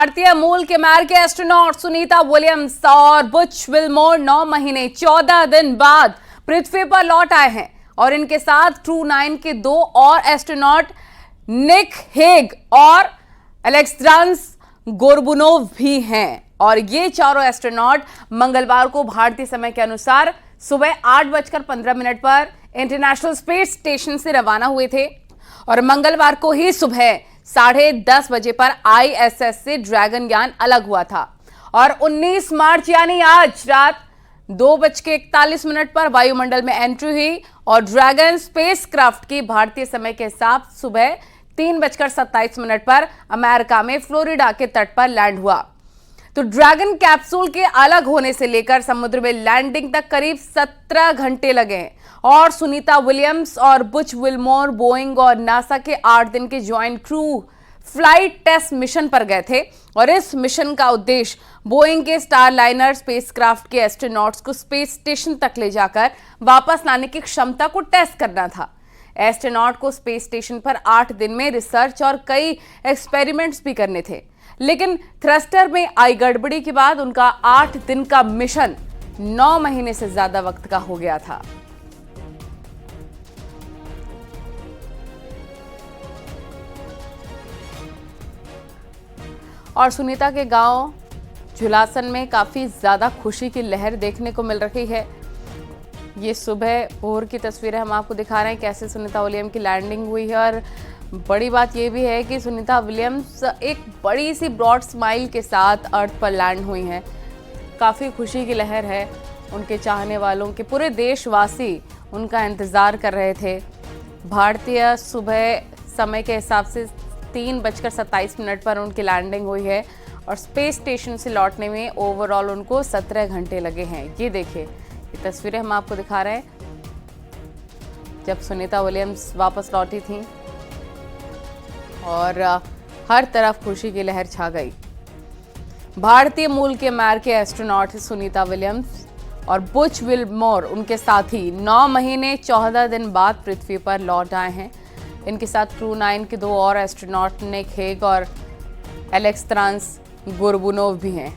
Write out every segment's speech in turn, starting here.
भारतीय मूल के अमेरिकी एस्ट्रोनॉट सुनीता विलियम्स और बुच विल्मोर 9 महीने 14 दिन बाद पृथ्वी पर लौट आए हैं और इनके साथ क्रू 9 के 2 और एस्ट्रोनॉट निक हेग और अलेक्जेंडर गोर्बुनोव भी हैं और ये चारों एस्ट्रोनॉट मंगलवार को भारतीय समय के अनुसार सुबह 8:15 पर इंटरनेशनल स्पेस स्टेशन से रवाना हुए थे और मंगलवार को ही सुबह 10:30 बजे पर ISS से ड्रैगन यान अलग हुआ था और 19 मार्च यानी आज रात 2:41 पर वायुमंडल में एंट्री हुई और ड्रैगन स्पेसक्राफ्ट की भारतीय समय के हिसाब सुबह 3:27 पर अमेरिका में फ्लोरिडा के तट पर लैंड हुआ। तो ड्रैगन कैप्सूल के अलग होने से लेकर समुद्र में लैंडिंग तक करीब 17 घंटे लगे हैं और सुनीता विलियम्स और बुच विल्मोर बोइंग और नासा के 8 दिन के joint crew flight test mission पर गए थे और इस मिशन का उद्देश्य बोइंग के स्टारलाइनर स्पेसक्राफ्ट के एस्ट्रोनॉट्स को स्पेस स्टेशन तक ले जाकर वापस लाने की क्षमता को टेस्ट करना था। एस्ट्रोनॉट को स्पेस स्टेशन पर 8 दिन में रिसर्च और कई एक्सपेरिमेंट्स भी करने थे, लेकिन थ्रस्टर में आई गड़बड़ी के बाद उनका 8 दिन का मिशन 9 महीने से ज्यादा वक्त का हो गया था। और सुनीता के गांव झुलासन में काफी ज्यादा खुशी की लहर देखने को मिल रही है। ये सुबह भोर की तस्वीरें हम आपको दिखा रहे हैं कैसे सुनीता विलियम्स की लैंडिंग हुई है और बड़ी बात यह भी है कि सुनीता विलियम्स एक बड़ी सी ब्रॉड स्माइल के साथ अर्थ पर लैंड हुई हैं। काफ़ी खुशी की लहर है, उनके चाहने वालों के पूरे देशवासी उनका इंतज़ार कर रहे थे। भारतीय सुबह समय के हिसाब से 3:27 पर उनकी लैंडिंग हुई है और स्पेस स्टेशन से लौटने में ओवरऑल उनको 17 घंटे लगे हैं। ये देखिए, ये तस्वीरें हम आपको दिखा रहे हैं जब सुनीता विलियम्स वापस लौटी थी और हर तरफ खुशी की लहर छा गई। भारतीय मूल के अमेरिकी एस्ट्रोनॉट सुनीता विलियम्स और बुच विल्मोर उनके साथी 9 महीने 14 दिन बाद पृथ्वी पर लौट आए हैं। इनके साथ क्रू 9 के 2 और एस्ट्रोनॉट निक हेग और अलेक्जेंडर गोर्बुनोव भी हैं।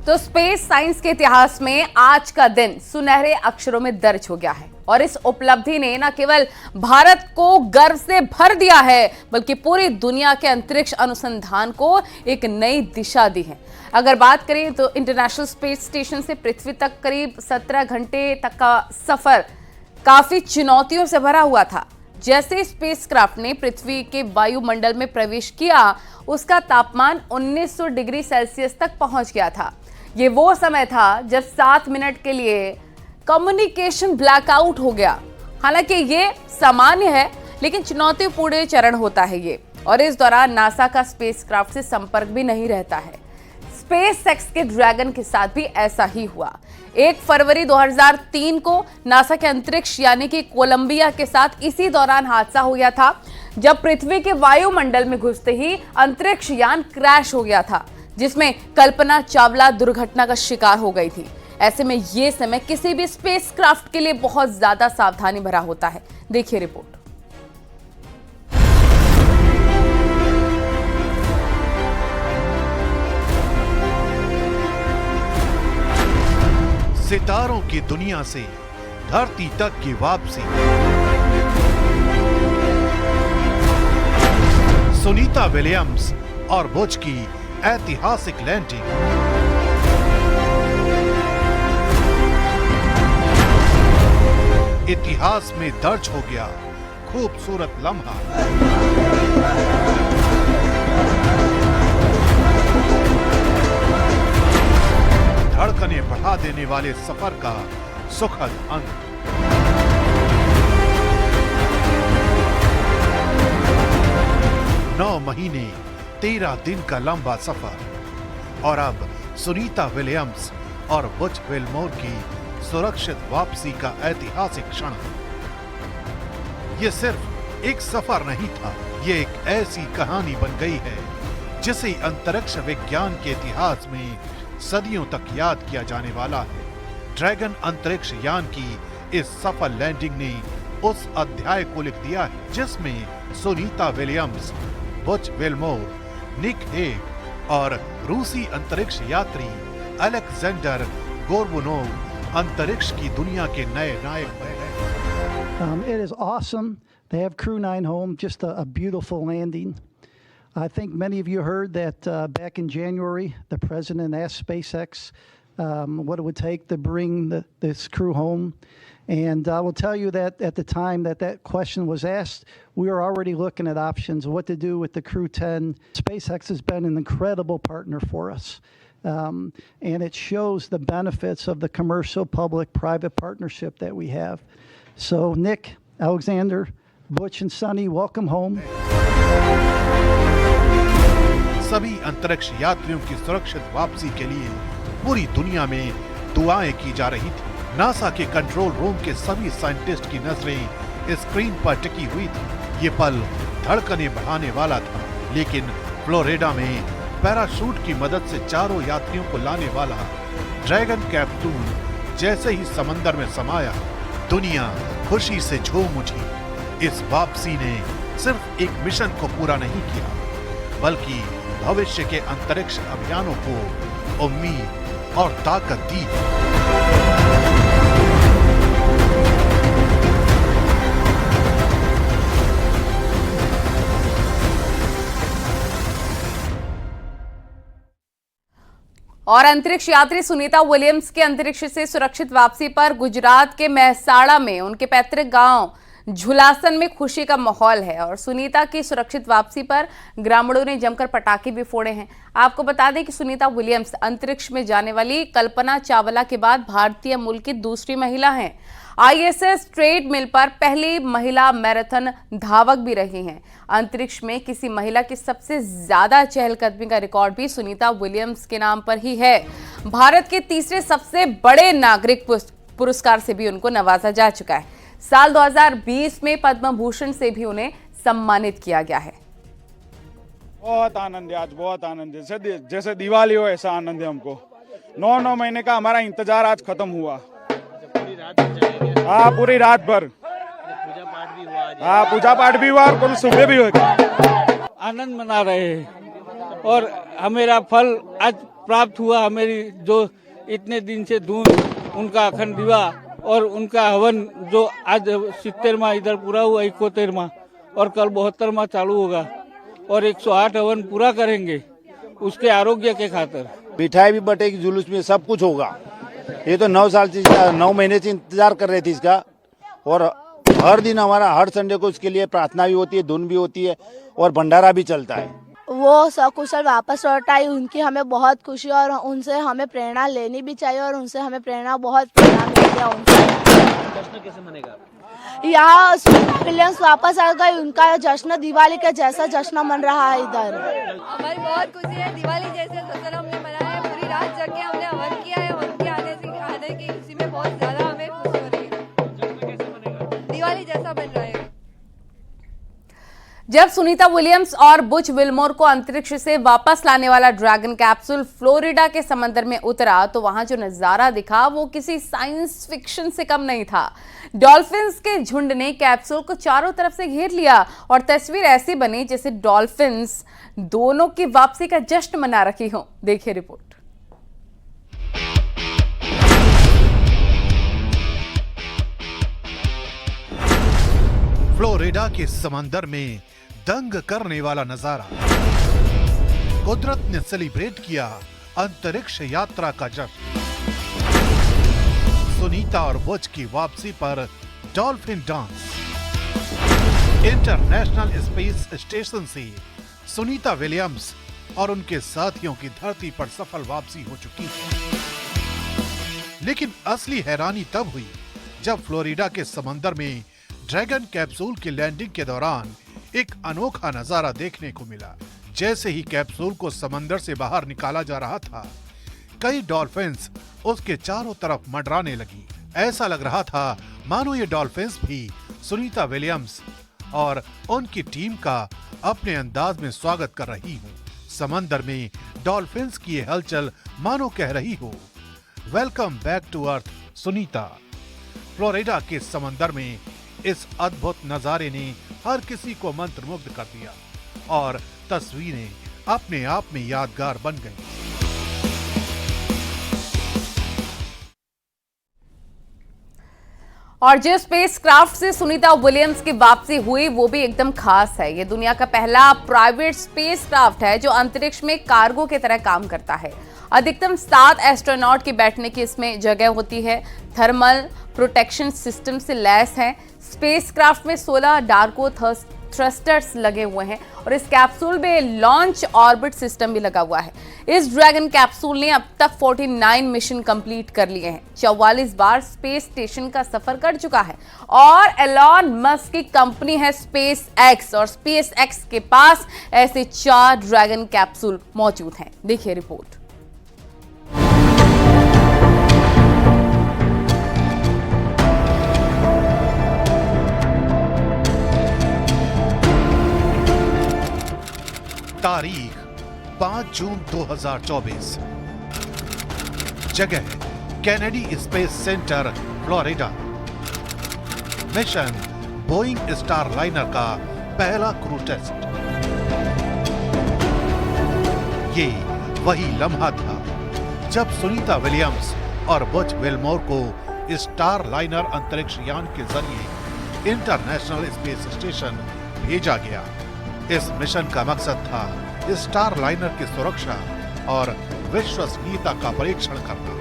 तो स्पेस साइंस के इतिहास में आज का दिन सुनहरे अक्षरों में दर्ज हो गया है और इस उपलब्धि ने न केवल भारत को गर्व से भर दिया है बल्कि पूरी दुनिया के अंतरिक्ष अनुसंधान को एक नई दिशा दी है। अगर बात करें तो इंटरनेशनल स्पेस स्टेशन से पृथ्वी तक करीब 17 घंटे तक का सफर काफी चुनौतियों से भरा हुआ था। जैसे स्पेसक्राफ्ट ने पृथ्वी के वायुमंडल में प्रवेश किया, उसका तापमान 1900 डिग्री सेल्सियस तक पहुंच गया था। ये वो समय था जब 7 मिनट के लिए कम्युनिकेशन ब्लैकआउट हो गया। हालांकि ये सामान्य है, लेकिन चुनौतीपूर्ण चरण होता है ये, और इस दौरान नासा का स्पेसक्राफ्ट से संपर्क भी नहीं रहता है। स्पेसएक्स के ड्रैगन के साथ भी ऐसा ही हुआ। 1 फरवरी 2003 को नासा के अंतरिक्ष यानी कि कोलंबिया के साथ इसी दौरान हादसा हो गया था, जब पृथ्वी के वायुमंडल में घुसते ही अंतरिक्ष यान क्रैश हो गया था, जिसमें कल्पना चावला दुर्घटना का शिकार हो गई थी। ऐसे में यह समय किसी भी स्पेसक्राफ्ट के लिए बहुत ज्यादा सावधानी भरा होता है। देखिए रिपोर्ट। सितारों की दुनिया से धरती तक की वापसी, सुनीता विलियम्स और बुच की ऐतिहासिक लैंडिंग, इतिहास में दर्ज हो गया खूबसूरत लम्हा। धड़कनें बढ़ा देने वाले सफर का सुखद अंत। नौ महीने 13 दिन का लंबा सफर और अब सुनीता विलियम्स और बुच विल्मोर की सुरक्षित वापसी का ऐतिहासिक क्षण। यह सिर्फ एक सफर नहीं था, ये एक ऐसी कहानी बन गई है जिसे अंतरिक्ष विज्ञान के इतिहास में सदियों तक याद किया जाने वाला है, ड्रैगन अंतरिक्ष यान की इस सफल लैंडिंग ने उस अध्याय को लिख दिया है जिसमें Sunita Williams, Butch Wilmore, Nick Hague और रूसी अंतरिक्ष यात्री अलेक्जेंडर गोर्बुनोव अंतरिक्ष की दुनिया के नए नायक बने हैं। It is awesome to have Crew 9 home. Just a beautiful landing. I think many of you heard that back in January, the president asked SpaceX what it would take to bring this crew home. And I will tell you that at the time that question was asked, we were already looking at options of what to do with the Crew 10. SpaceX has been an incredible partner for us. And it shows the benefits of the commercial public-private partnership that we have. So Nick, Alexander, Butch and Sunny, welcome home. सभी अंतरिक्ष यात्रियों की सुरक्षित वापसी के लिए पूरी दुनिया में दुआएं की जा रही थी। नासा के कंट्रोल रूम के सभी साइंटिस्ट की नजरें स्क्रीन पर टिकी हुई थी। ये पल धड़कनें बढ़ाने वाला था, लेकिन फ्लोरिडा में पैराशूट की मदद से चारों यात्रियों को लाने वाला ड्रैगन कैप्सूल जैसे ही समंदर में समाया, दुनिया खुशी से झूम उठी। इस वापसी ने सिर्फ एक मिशन को पूरा नहीं किया, बल्कि भविष्य के अंतरिक्ष अभियानों को उम्मीद और ताकत दी। और अंतरिक्ष यात्री सुनीता विलियम्स के अंतरिक्ष से सुरक्षित वापसी पर गुजरात के मेहसाणा में उनके पैतृक गांव झुलासन में खुशी का माहौल है। और सुनीता की सुरक्षित वापसी पर ग्रामीणों ने जमकर पटाखे भी फोड़े हैं। आपको बता दें कि सुनीता विलियम्स अंतरिक्ष में जाने वाली कल्पना चावला के बाद भारतीय मूल की दूसरी महिला हैं। ISS ट्रेडमिल पर पहली महिला मैराथन धावक भी रही हैं। अंतरिक्ष में किसी महिला की सबसे ज्यादा चहलकदमी का रिकॉर्ड भी सुनीता विलियम्स के नाम पर ही है। भारत के तीसरे सबसे बड़े नागरिक पुरस्कार से भी उनको नवाजा जा चुका है। साल 2020 में पद्म भूषण से भी उन्हें सम्मानित किया गया है। बहुत आनंद है, आज बहुत आनंद है। जैसे दिवाली हो ऐसा आनंद है हमको। 9 महीने का हमारा इंतजार आज खत्म हुआ। हाँ, पूरी रात भर पूजा पाठ भी हुआ और कल सुबह भी हुआ। आनंद मना रहे हैं और हमेरा फल आज प्राप्त हुआ। हमेरी जो इतने दिन से धुन, उनका अखंड दिवा और उनका हवन जो आज 70वां इधर पूरा हुआ, 71वां और कल 72वां चालू होगा और 108 हवन पूरा करेंगे उसके आरोग्य के खातिर। मिठाई भी बटेगी, जुलूस में सब कुछ होगा। ये तो 9 महीने से इंतजार कर रहे थे इसका। और हर दिन हमारा हर संडे को इसके लिए प्रार्थना भी होती है, धुन भी होती है और भंडारा भी चलता है। वो सकुशल वापस लौट आई, उनकी हमें बहुत खुशी और उनसे हमें प्रेरणा लेनी भी चाहिए और उनसे हमें बहुत प्रेरणा मिलती है उनसे। जश्न कैसे मनेगा? यहाँ विलियम्स वापस आ गए, उनका जश्न दिवाली का जैसा जश्न मन रहा है इधर। हमारी बहुत खुशी है, दिवाली जैसे जश्न हमने मनाया है। पूरी रात जग के हमने हवन किया है। उनके आने की खुशी में बहुत ज्यादा हमें खुशी हो रही है। दिवाली जैसा बन रहा है। जब सुनीता विलियम्स और बुच विल्मोर को अंतरिक्ष से वापस लाने वाला ड्रैगन कैप्सूल फ्लोरिडा के समंदर में उतरा तो वहां जो नजारा दिखा वो किसी साइंस फिक्शन से कम नहीं था। डॉल्फिन्स के झुंड ने कैप्सूल को चारों तरफ से घेर लिया और तस्वीर ऐसी बनी जैसे डॉल्फिन्स दोनों की वापसी का जश्न मना रही हो। देखिए रिपोर्ट। फ्लोरिडा के समंदर में दंग करने वाला नजारा। कुदरत ने सेलिब्रेट किया अंतरिक्ष यात्रा का जश्न। सुनीता और बुच की वापसी पर dolphin dance. International space station से सुनीता विलियम्स और उनके साथियों की धरती पर सफल वापसी हो चुकी है। लेकिन असली हैरानी तब हुई जब फ्लोरिडा के समंदर में ड्रैगन कैप्सूल की लैंडिंग के दौरान एक अनोखा नजारा देखने को मिला। जैसे ही कैप्सूल को समंदर से बाहर निकाला जा रहा था, कई डॉल्फिन्स उसके चारों तरफ मंडराने लगी। ऐसा लग रहा था मानो ये डॉल्फिन्स भी सुनीता विलियम्स और उनकी टीम का अपने अंदाज में स्वागत कर रही हो। समंदर में डॉल्फिन्स की ये हलचल मानो कह रही हो, welcome back to earth Sunita. Florida के समंदर में इस अद्भुत नजारे ने हर किसी को मंत्रमुग्ध कर दिया और तस्वीरें अपने आप में यादगार बन गईं। और जिस स्पेसक्राफ्ट से सुनीता विलियम्स की वापसी हुई वो भी एकदम खास है। ये दुनिया का पहला प्राइवेट स्पेसक्राफ्ट है जो अंतरिक्ष में कार्गो की तरह काम करता है। अधिकतम 7 एस्ट्रोनॉट के बैठने की इसमें जगह होती है। थर्मल प्रोटेक्शन सिस्टम से लैस है। स्पेसक्राफ्ट में 16 डार्को थ्रस्टर्स लगे हुए हैं और इस कैप्सूल में लॉन्च ऑर्बिट सिस्टम भी लगा हुआ है। इस ड्रैगन कैप्सूल ने अब तक 49 मिशन कंप्लीट कर लिए हैं, 44 बार स्पेस स्टेशन का सफर कर चुका है और एलॉन मस्क की कंपनी है स्पेस एक्स और स्पेस एक्स के पास ऐसे 4 ड्रैगन कैप्सूल मौजूद हैं। देखिए रिपोर्ट। तारीख 5 जून 2024। जगह Kennedy space centre Florida. Mission Boeing Starliner का पहला क्रू टेस्ट। ये वही लम्हा था जब सुनीता विलियम्स और बच विलमोर को स्टारलाइनर अंतरिक्ष यान के जरिए इंटरनेशनल स्पेस स्टेशन भेजा गया। इस मिशन का मकसद था स्टारलाइनर की सुरक्षा और विश्वसनीयता का परीक्षण करना,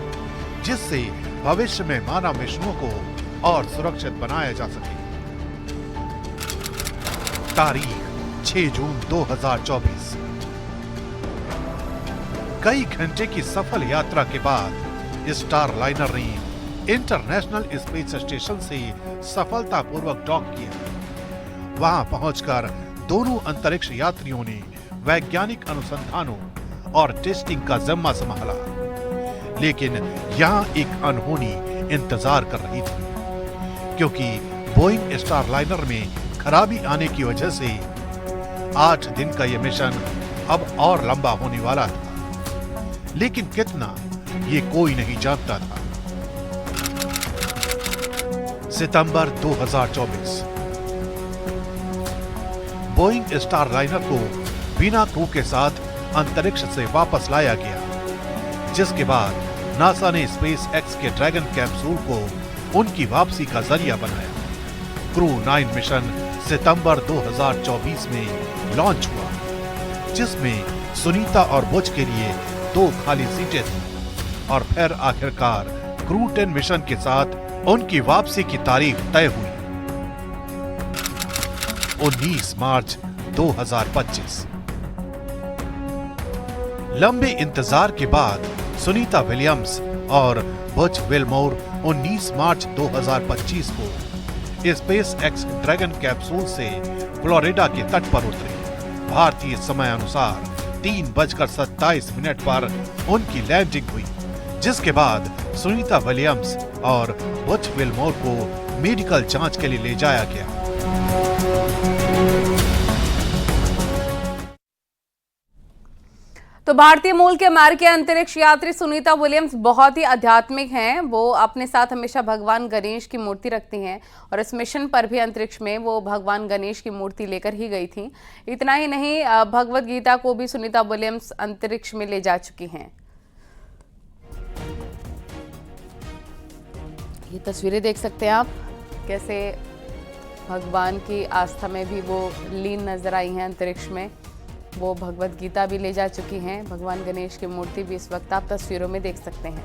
जिससे भविष्य में मानव मिशनों को और सुरक्षित बनाया जा सके। तारीख 6 जून 2024। कई घंटे की सफल यात्रा के बाद स्टारलाइनर ने इंटरनेशनल स्पेस स्टेशन से सफलतापूर्वक डॉक किया। वहां पहुंचकर दोनों अंतरिक्ष यात्रियों ने वैज्ञानिक अनुसंधानों और टेस्टिंग का जिम्मा संभाला, लेकिन यहां एक अनहोनी इंतजार कर रही थी, क्योंकि बोइंग स्टारलाइनर में खराबी आने की वजह से 8 दिन का यह मिशन अब और लंबा होने वाला था। लेकिन कितना, ये कोई नहीं जानता था। सितंबर 2024। बोइंग स्टारलाइनर को बिना क्रू के साथ अंतरिक्ष से वापस लाया गया, जिसके बाद नासा ने स्पेस एक्स के ड्रैगन कैप्सूल को उनकी वापसी का जरिया बनाया। क्रू 9 मिशन सितंबर 2024 में लॉन्च हुआ, जिसमें सुनीता और बुच के लिए 2 खाली सीटें थीं और फिर आखिरकार क्रू 10 मिशन के साथ उनकी वापसी की तारीख तय हुई, 19 मार्च 2025। लंबे इंतजार के बाद सुनीता विलियम्स और बच विलमोर 19 मार्च 2025 को स्पेस एक्स ड्रैगन कैप्सूल से फ्लोरिडा के तट पर उतरे। भारतीय समय अनुसार 3:27 पर उनकी लैंडिंग हुई, जिसके बाद सुनीता विलियम्स और बच विलमोर को मेडिकल जांच के लिए ले जाया गया। तो भारतीय मूल के अमेरिकी अंतरिक्ष यात्री सुनीता विलियम्स बहुत ही आध्यात्मिक हैं। वो अपने साथ हमेशा भगवान गणेश की मूर्ति रखती हैं और इस मिशन पर भी अंतरिक्ष में वो भगवान गणेश की मूर्ति लेकर ही गई थी। इतना ही नहीं, भगवत गीता को भी सुनीता विलियम्स अंतरिक्ष में ले जा चुकी हैं। ये तस्वीरें देख सकते हैं आप, कैसे भगवान की आस्था में भी वो लीन नजर आई हैं अंतरिक्ष में। वो भगवत गीता भी ले जा चुकी हैं। भगवान गणेश की मूर्ति भी इस वक्त आप तस्वीरों में देख सकते हैं।